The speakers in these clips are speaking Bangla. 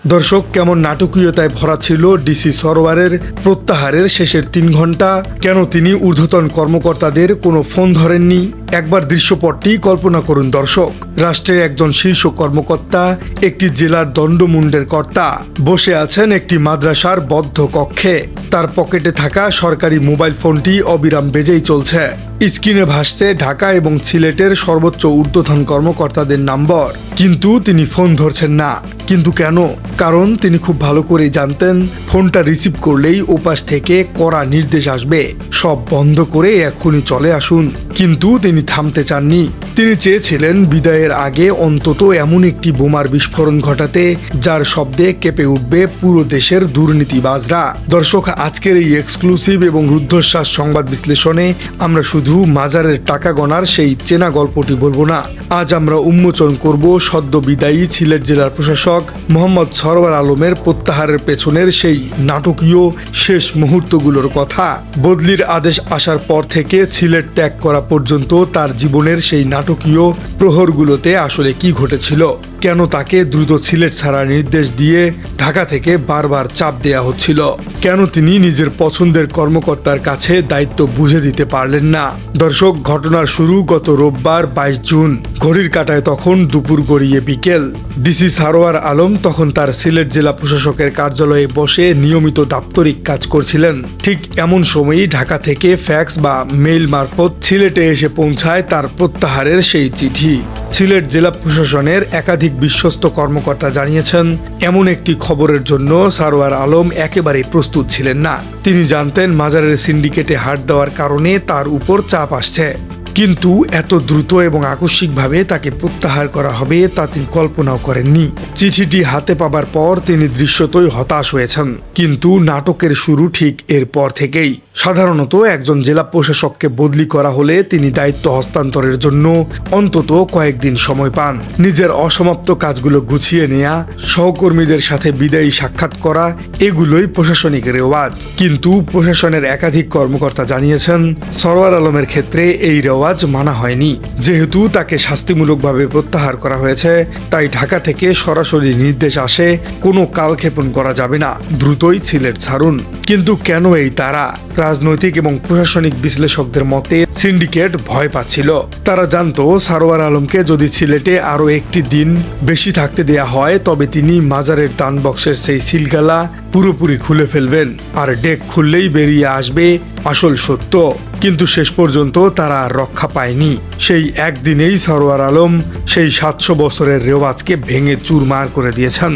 দর্শক, কেমন নাটকীয়তায় ভরা ছিল ডিসি সরোয়ারের প্রত্যাহারের শেষের 3 ঘন্টা। কেন তিনি ঊর্ধ্বতন কর্মকর্তাদের কোনো ফোন ধরেননি? একবার দৃশ্যপটটি কল্পনা করুন দর্শক। রাষ্ট্রের একজন শীর্ষ কর্মকর্তা, একটি জেলার দণ্ডমুণ্ডের কর্তা, বসে আছেন একটি মাদ্রাসার বদ্ধ কক্ষে। তার পকেটে থাকা সরকারি মোবাইল ফোনটি অবিরাম বেজেই চলছে। স্ক্রিনে ভাসছে ঢাকা এবং সিলেটের সর্বোচ্চ ঊর্ধ্বতন কর্মকর্তাদের নম্বর, কিন্তু তিনি ফোন ধরছেন না। কিন্তু কেন? কারণ তিনি খুব ভালো করেই জানতেন, ফোনটা রিসিভ করলেই ওপাশ থেকে কড়া নির্দেশ আসবে, সব বন্ধ করে এক্ষুনি চলে আসুন। কিন্তু তিনি থামতে চাননি। তিনি চেয়েছিলেন বিদায়ের আগে অন্তত এমন একটি বোমার বিস্ফোরণ ঘটাতে, যার শব্দে কেঁপে উঠবে পুরো দেশের দুর্নীতিবাজরা। দর্শক, আজকের এই এক্সক্লুসিভ এবং রুদ্ধশ্বাস সংবাদ বিশ্লেষণে আমরা শুধু মাজারের টাকা গণার সেই চেনা গল্পটি বলবো না। আজ আমরা উন্মোচন করব সদ্য বিদায়ী সিলেট জেলার প্রশাসক মোহাম্মদ সরওয়ার আলমের প্রত্যাহারের পেছনের সেই নাটকীয় শেষ মুহূর্তগুলোর কথা। বদলির আদেশ আসার পর থেকে সিলেট ত্যাগ করা পর্যন্ত তার জীবনের সেই নাটকীয় প্রহরগুলোতে আসলে কি ঘটেছিল, কেন তাকে দ্রুত সিলেট ছাড়ার নির্দেশ দিয়ে ঢাকা থেকে বারবার চাপ দেয়া হচ্ছিল, কেন তিনি নিজের পছন্দের কর্মকর্তার কাছে দায়িত্ব বুঝে দিতে পারলেন না। দর্শক, ঘটনার শুরু গত রোববার 22 জুন। ঘড়ির কাঁটায় তখন দুপুর গড়িয়ে বিকেল। ডিসি সরওয়ার আলম তখন তার সিলেট জেলা প্রশাসকের কার্যালয়ে বসে নিয়মিত দাপ্তরিক কাজ করছিলেন। ঠিক এমন সময়ই ঢাকা থেকে ফ্যাক্স বা মেইল মারফত সিলেটে এসে পৌঁছায় তার প্রত্যাহারের সেই চিঠি। সিলেট জেলা প্রশাসনের একাধিক বিশ্বস্ত কর্মকর্তা জানিয়েছেন, এমন একটি খবরের জন্য সরওয়ার আলম একেবারেই প্রস্তুত ছিলেন না। তিনি জানতেন মাজারের সিন্ডিকেটে হাত দেওয়ার কারণে তার উপর চাপ আসছে, কিন্তু এত দ্রুত এবং আকস্মিকভাবে তাকে প্রত্যাহার করা হবে তা তিনি কল্পনাও করেননি। চিঠিটি হাতে পাবার পর তিনি দৃশ্যতই হতাশ হয়েছেন, কিন্তু নাটকের শুরু ঠিক এরপর থেকেই। সাধারণত একজন জেলা প্রশাসককে বদলি করা হলে তিনি দায়িত্ব হস্তান্তরের জন্য অন্তত কয়েকদিন সময় পান। নিজের অসমাপ্ত কাজগুলো গুছিয়ে নেয়া, সহকর্মীদের সাথে বিদায়ী সাক্ষাৎ করা, এগুলোই প্রশাসনিক রেওয়াজ। কিন্তু প্রশাসনের একাধিক কর্মকর্তা জানিয়েছেন, সরওয়ার আলমের ক্ষেত্রে এই রেওয়াজ মানা হয়নি। যেহেতু তাকে শাস্তিমূলকভাবে প্রত্যাহার করা হয়েছে, তাই ঢাকা থেকে সরাসরি নির্দেশ আসে, কোনো কালক্ষেপণ করা যাবে না, দ্রুতই সিলেট ছাড়ুন। কিন্তু কেন এই তারা? রাজনৈতিক এবং প্রশাসনিক বিশ্লেষকদের মতে সিন্ডিকেট ভয় পাচ্ছিল। তারা জানতো সরওয়ার আলমকে যদি সিলেটে আরও একটি দিন বেশি থাকতে দেয়া হয়, তবে তিনি মাজারের দান বক্সের সেই সিলগালা পুরোপুরি খুলে ফেলবেন, আর ডেক খুললেই বেরিয়ে আসবে আসল সত্য। কিন্তু শেষ পর্যন্ত তারা আর রক্ষা পায়নি। সেই একদিনেই সরওয়ার আলম সেই 700 বছরের রেওয়াজকে ভেঙে চুরমার করে দিয়েছেন।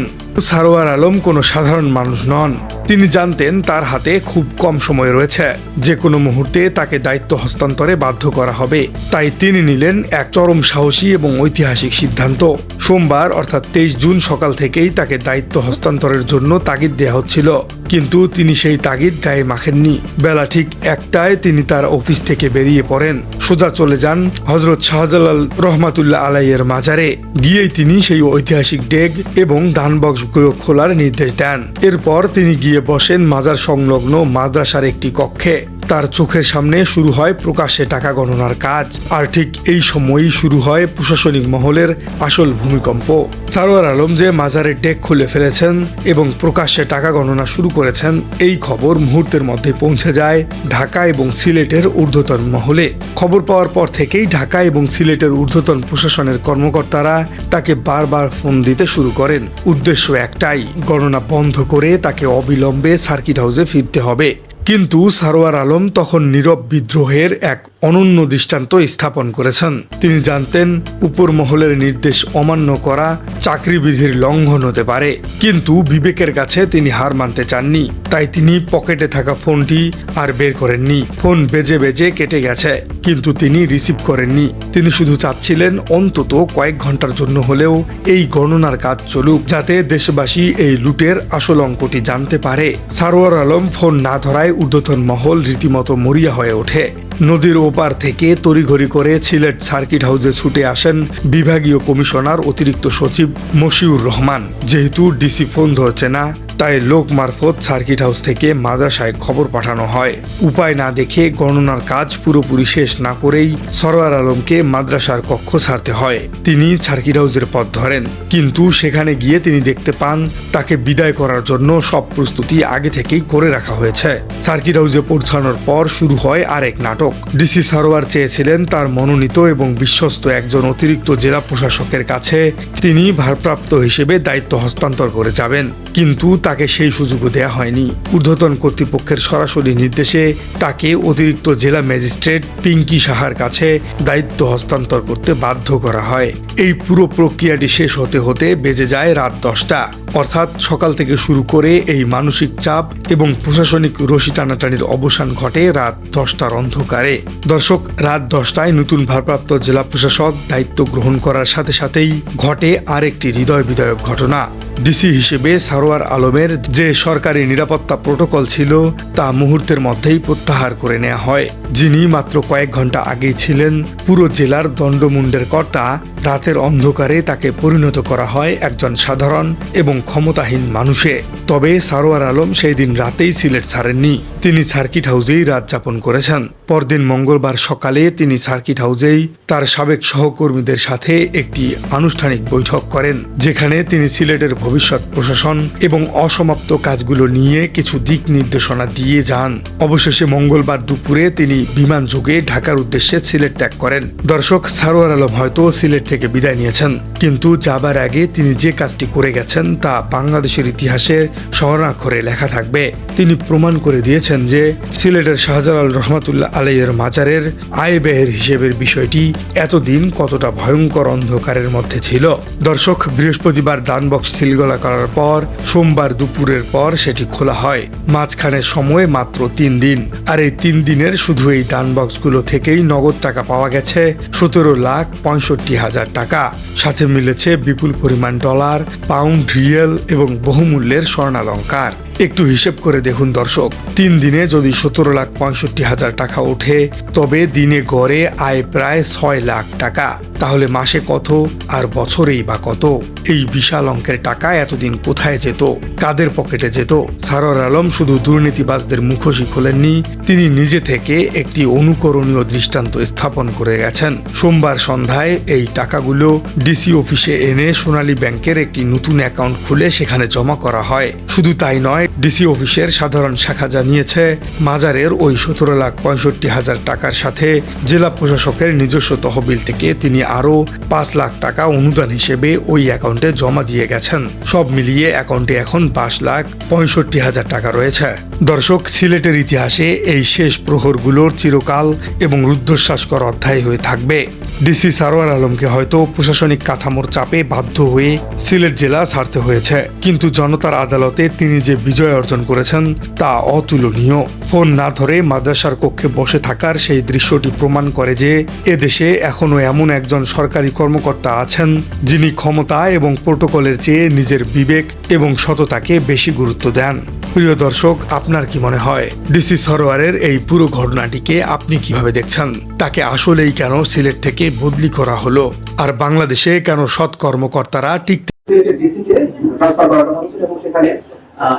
সরওয়ার আলম কোনো সাধারণ মানুষ নন। তিনি জানতেন তার হাতে খুব কম সময় রয়েছে, যে কোনো মুহূর্তে তাকে দায়িত্ব হস্তান্তরে বাধ্য করা হবে। তাই তিনি নিলেন এক চরম সাহসী এবং ঐতিহাসিক সিদ্ধান্ত। সোমবার অর্থাৎ 23 জুন সকাল থেকেই তাকে দায়িত্ব হস্তান্তরের জন্য তাগিদ দেওয়া হচ্ছিল, কিন্তু তিনি সেই তাগিদ গায়ে মাখেননি। বেলা ঠিক 1টায় তিনি তার অফিস থেকে বেরিয়ে পড়েন, সোজা চলে যান হযরত শাহজালাল রহমাতুল্লাহ আলাইহির মাজারে। গিয়েই তিনি সেই ঐতিহাসিক ডেগ এবং দান বক্সগুলো খোলার নির্দেশ দেন। এরপর তিনি গিয়ে বসেন মাজার সংলগ্ন মাদ্রাসার একটি কক্ষে। তার চোখের সামনে শুরু হয় প্রকাশ্যে টাকা গণনার কাজ। আর ঠিক এই সময়ই শুরু হয় প্রশাসনিক মহলের আসল ভূমিকম্প। সরওয়ার আলম যে মাজারের ডেক খুলে ফেলেছেন এবং প্রকাশ্যে টাকা গণনা শুরু করেছেন, এই খবর মুহূর্তের মধ্যে পৌঁছে যায় ঢাকা এবং সিলেটের ঊর্ধ্বতন মহলে। খবর পাওয়ার পর থেকেই ঢাকা এবং সিলেটের ঊর্ধ্বতন প্রশাসনের কর্মকর্তারা তাকে বারবার ফোন দিতে শুরু করেন। উদ্দেশ্য একটাই, গণনা বন্ধ করে তাকে অবিলম্বে সার্কিট হাউসে ফিরতে হবে। কিন্তু সরওয়ার আলম তখন নীরব বিদ্রোহের এক অনন্য দৃষ্টান্ত স্থাপন করেছেন। তিনি জানতেন উপর মহলের নির্দেশ অমান্য করা চাকরিবিধির লঙ্ঘন হতে পারে, কিন্তু বিবেকের কাছে তিনি হার মানতে চাননি। তাই তিনি পকেটে থাকা ফোনটি আর বের করেননি। ফোন বেজে বেজে কেটে গেছে, কিন্তু তিনি রিসিভ করেননি। তিনি শুধু চাচ্ছিলেন অন্তত কয়েক ঘন্টার জন্য হলেও এই গণনার কাজ চলুক, যাতে দেশবাসী এই লুটের আসল অঙ্কটি জানতে পারে। সরওয়ার আলম ফোন না ধরায় ঊর্ধ্বতন মহল রীতিমতো মরিয়া হয়ে ওঠে। নদীর ওপার থেকে তড়িঘড়ি করে সিলেট সার্কিট হাউসে ছুটে আসেন বিভাগীয় কমিশনার অতিরিক্ত সচিব মশিউর রহমান। যেহেতু ডিসি ফোন ধরছে না, তাই লোক মারফত সার্কিট হাউস থেকে মাদ্রাসায় খবর পাঠানো হয়। উপায় না দেখে গণনার কাজ পুরোপুরি শেষ না করেই সরওয়ার আলমকে মাদ্রাসার কক্ষ ছাড়তে হয়। তিনি সার্কিট হাউসের পথ ধরেন, কিন্তু সেখানে গিয়ে তিনি দেখতে পান তাকে বিদায় করার জন্য সব প্রস্তুতি আগে থেকেই করে রাখা হয়েছে। সার্কিট হাউসে পৌঁছানোর পর শুরু হয় আরেক নাটক। ডিসি সরওয়ার চেয়েছিলেন তার মনোনীত এবং বিশ্বস্ত একজন অতিরিক্ত জেলা প্রশাসকের কাছে তিনি ভারপ্রাপ্ত হিসেবে দায়িত্ব হস্তান্তর করে যাবেন, কিন্তু তাকে সেই সুযোগও দেয়া হয়নি। ঊর্ধ্বতন কর্তৃপক্ষের সরাসরি নির্দেশে তাকে অতিরিক্ত জেলা ম্যাজিস্ট্রেট পিঙ্কি সাহার কাছে দায়িত্ব হস্তান্তর করতে বাধ্য করা হয়। এই পুরো প্রক্রিয়াটি শেষ হতে হতে বেজে যায় রাত 10টা। অর্থাৎ সকাল থেকে শুরু করে এই মানসিক চাপ এবং প্রশাসনিক রশি টানাটানির অবসান ঘটে রাত 10টার অন্ধকারে। দর্শক, রাত 10টায় নতুন ভারপ্রাপ্ত জেলা প্রশাসক দায়িত্ব গ্রহণ করার সাথে সাথেই ঘটে আরেকটি হৃদয় বিদায়ক ঘটনা। ডিসি হিসেবে সরওয়ার আলমের যে সরকারি নিরাপত্তা প্রোটোকল ছিল তা মুহূর্তের মধ্যেই প্রত্যাহার করে নেওয়া হয়। যিনি মাত্র কয়েক ঘন্টা আগেই ছিলেন পুরো জেলার দণ্ডমুণ্ডের কর্তা, রাতের অন্ধকারে তাকে পরিণত করা হয় একজন সাধারণ এবং ক্ষমতাহীন মানুষে। তবে সরওয়ার আলম সেই দিন রাতেই সিলেট ছাড়েননি, তিনি সার্কিট হাউসেই রাত যাপন করেছেন। পরদিন মঙ্গলবার সকালে তিনি সার্কিট হাউসেই তার সাবেক সহকর্মীদের সাথে একটি আনুষ্ঠানিক বৈঠক করেন, যেখানে তিনি সিলেটের ভবিষ্যৎ প্রশাসন এবং অসমাপ্ত কাজগুলো নিয়ে কিছু দিক নির্দেশনা দিয়ে যান। অবশেষে মঙ্গলবার দুপুরে তিনি বিমান যোগে ঢাকার উদ্দেশ্যে সিলেট ত্যাগ করেন। দর্শক, সরওয়ার আলম হয়তো সিলেট থেকে বিদায় নিয়েছেন, কিন্তু যাবার আগে তিনি যে কাজটি করে গেছেন তা বাংলাদেশের ইতিহাসে স্বর্ণাক্ষরে লেখা থাকবে। তিনি প্রমাণ করে দিয়েছেন যে সিলেটের শাহজালাল রহমাতুল্লাহ আলাইহির মাজারের আয় ব্যয়ের হিসেবের বিষয়টি এতদিন কতটা ভয়ঙ্কর অন্ধকারের মধ্যে ছিল। দর্শক, বৃহস্পতিবার দানবক্স সিলগলা করার পর সোমবার দুপুরের পর সেটি খোলা হয়। মাঝখানে সময় মাত্র 3 দিন, আর এই 3 দিনের শুধু এই দানবক্সগুলো থেকেই নগদ টাকা পাওয়া গেছে 17,65,000 টাকা। সাথে মিলেছে বিপুল পরিমাণ ডলার, পাউন্ড, রিয়েল এবং বহুমূল্যের স্বর্ণালংকার। একটু হিসেব করে দেখুন দর্শক, 3 দিনে যদি 17,65,000 টাকা ওঠে, তবে দিনে গড়ে আয় প্রায় 6 লাখ টাকা। তাহলে মাসে কত আর বছরেই বা কত? এই বিশাল অঙ্কের টাকা এতদিন কোথায় যেত, কাদের পকেটে যেত? সরওয়ার আলম শুধু দুর্নীতিবাজদের মুখোশই খোলেননি, তিনি নিজে থেকে একটি অনুকরণীয় দৃষ্টান্ত স্থাপন করে গেছেন। সোমবার সন্ধ্যায় এই টাকাগুলো ডিসি অফিসে এনে সোনালী ব্যাংকের একটি নতুন অ্যাকাউন্ট খুলে সেখানে জমা করা হয়। শুধু তাই নয়, ডিসি অফিসের সাধারণ শাখা জানিয়েছে মাজারের ওই 17,65,000 টাকার সাথে জেলা প্রশাসকের নিজস্ব তহবিল থেকে তিনি আরও 5 লাখ টাকা অনুদান হিসেবে ওই অ্যাকাউন্টে জমা দিয়ে গেছেন। সব মিলিয়ে অ্যাকাউন্টে এখন 5,65,000 টাকা রয়েছে। দর্শক, সিলেটের ইতিহাসে এই শেষ প্রহরগুলোর চিরকাল এবং রুদ্ধশ্বাসকর অধ্যায় হয়ে থাকবে। ডিসি সরওয়ার আলমকে হয়তো প্রশাসনিক কাঠামোর চাপে বাধ্য হয়ে সিলেট জেলা ছাড়তে হয়েছে, কিন্তু জনতার আদালতে তিনি যে বিজয় অর্জন করেছেন তা অতুলনীয়। ফোন না ধরে মাদ্রাসার কক্ষে বসে থাকার সেই দৃশ্যটি প্রমাণ করে যে এদেশে এখনো এমন একজন সরকারি কর্মকর্তা আছেন যিনি ক্ষমতা এবং প্রোটোকলের চেয়ে নিজের বিবেক এবং সততাকে বেশি গুরুত্ব দেন। প্রিয় দর্শক, আপনার কি মনে হয় ডিসি সরওয়ারের এই পুরো ঘটনাটিকে আপনি কিভাবে দেখছেন? তাকে আসলেই কেন সিলেট থেকে বদলি করা হলো? আর বাংলাদেশে কেন সৎ কর্মকর্তারা টিকতে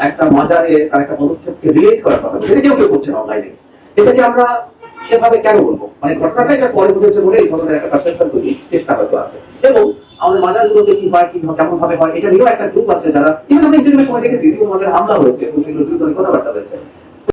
একটা মাজারে তার একটা পদক্ষেপকে রিলেট করার কথা, সেটা কেউ কেউ করছে না অনলাইনে। এটাকে আমরা সেভাবে কেন বলবো? মানে ঘটনাটা এটা পরে ঘটেছে বলে এই ধরনের একটা পারসেপশন তৈরি চেষ্টা হয়তো আছে। এবং আমাদের মাজারগুলোতে কি হয়, কি কেমন ভাবে হয়, এটা নিয়েও একটা গ্রুপ আছে যারা ইভেন আমরা ইন্টারভিউর সময় দেখেছি মাজারে হামলা হয়েছে এবং সেগুলো বিরুদ্ধে কথাবার্তা হয়েছে।